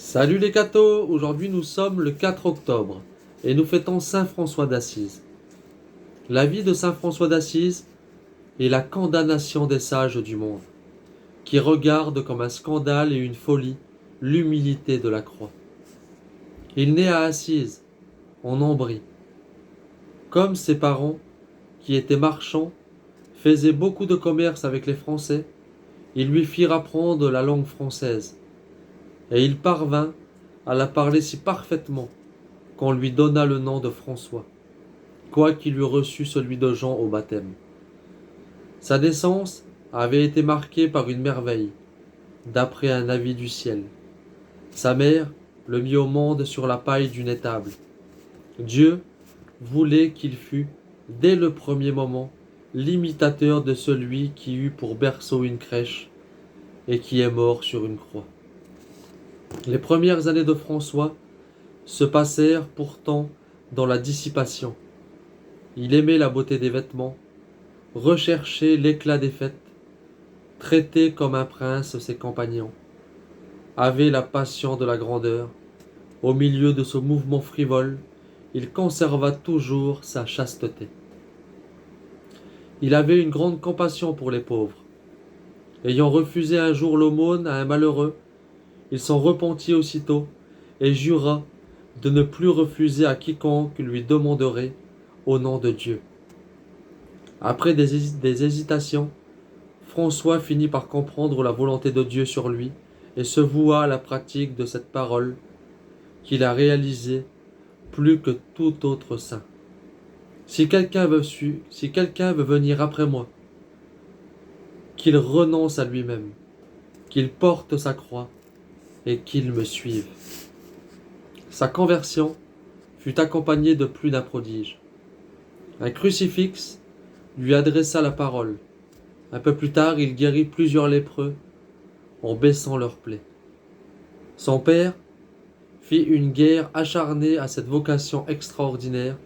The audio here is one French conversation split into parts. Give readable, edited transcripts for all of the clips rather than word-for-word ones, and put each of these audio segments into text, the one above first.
Salut les cathos, aujourd'hui nous sommes le 4 octobre et nous fêtons Saint François d'Assise. La vie de Saint François d'Assise est la condamnation des sages du monde, qui regardent comme un scandale et une folie l'humilité de la croix. Il naît à Assise, en Ombrie. Comme ses parents, qui étaient marchands, faisaient beaucoup de commerce avec les Français, ils lui firent apprendre la langue française, et il parvint à la parler si parfaitement qu'on lui donna le nom de François, quoiqu'il eût reçu celui de Jean au baptême. Sa naissance avait été marquée par une merveille, d'après un avis du ciel. Sa mère le mit au monde sur la paille d'une étable. Dieu voulait qu'il fût, dès le premier moment, l'imitateur de celui qui eut pour berceau une crèche et qui est mort sur une croix. Les premières années de François se passèrent pourtant dans la dissipation. Il aimait la beauté des vêtements, recherchait l'éclat des fêtes, traitait comme un prince ses compagnons, avait la passion de la grandeur. Au milieu de ce mouvement frivole, il conserva toujours sa chasteté. Il avait une grande compassion pour les pauvres. Ayant refusé un jour l'aumône à un malheureux, il s'en repentit aussitôt et jura de ne plus refuser à quiconque lui demanderait au nom de Dieu. Après des hésitations, François finit par comprendre la volonté de Dieu sur lui et se voua à la pratique de cette parole qu'il a réalisée plus que tout autre saint. Si quelqu'un veut venir après moi, qu'il renonce à lui-même, qu'il porte sa croix et qu'il me suive. Sa conversion fut accompagnée de plus d'un prodige. Un crucifix lui adressa la parole. Un peu plus tard, il guérit plusieurs lépreux en baissant leurs plaies. Son père fit une guerre acharnée à cette vocation extraordinaire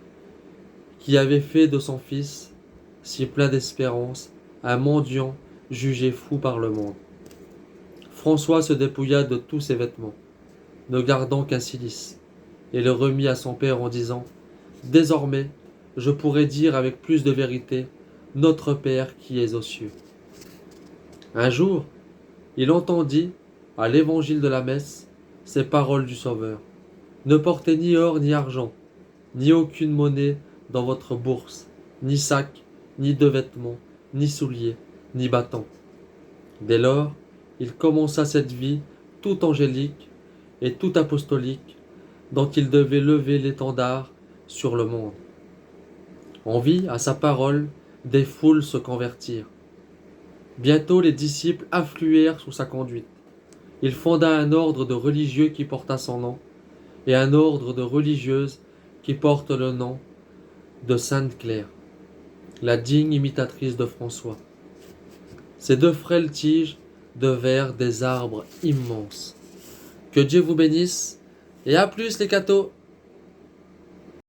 qui avait fait de son fils, si plein d'espérance, un mendiant jugé fou par le monde. François se dépouilla de tous ses vêtements, ne gardant qu'un cilice, et le remit à son père en disant « Désormais, je pourrai dire avec plus de vérité « Notre Père qui es aux cieux ». Un jour, il entendit, à l'évangile de la messe, ces paroles du Sauveur. « Ne portez ni or ni argent, ni aucune monnaie dans votre bourse, ni sac, ni de vêtements, ni souliers, ni bâtons. » Dès lors, il commença cette vie tout angélique et tout apostolique dont il devait lever l'étendard sur le monde. On vit, à sa parole, des foules se convertir. Bientôt les disciples affluèrent sous sa conduite. Il fonda un ordre de religieux qui porta son nom, et un ordre de religieuses qui porte le nom de Sainte Claire, la digne imitatrice de François. Ces deux frêles tiges devinrent des arbres immenses. Que Dieu vous bénisse, et à plus les cathos!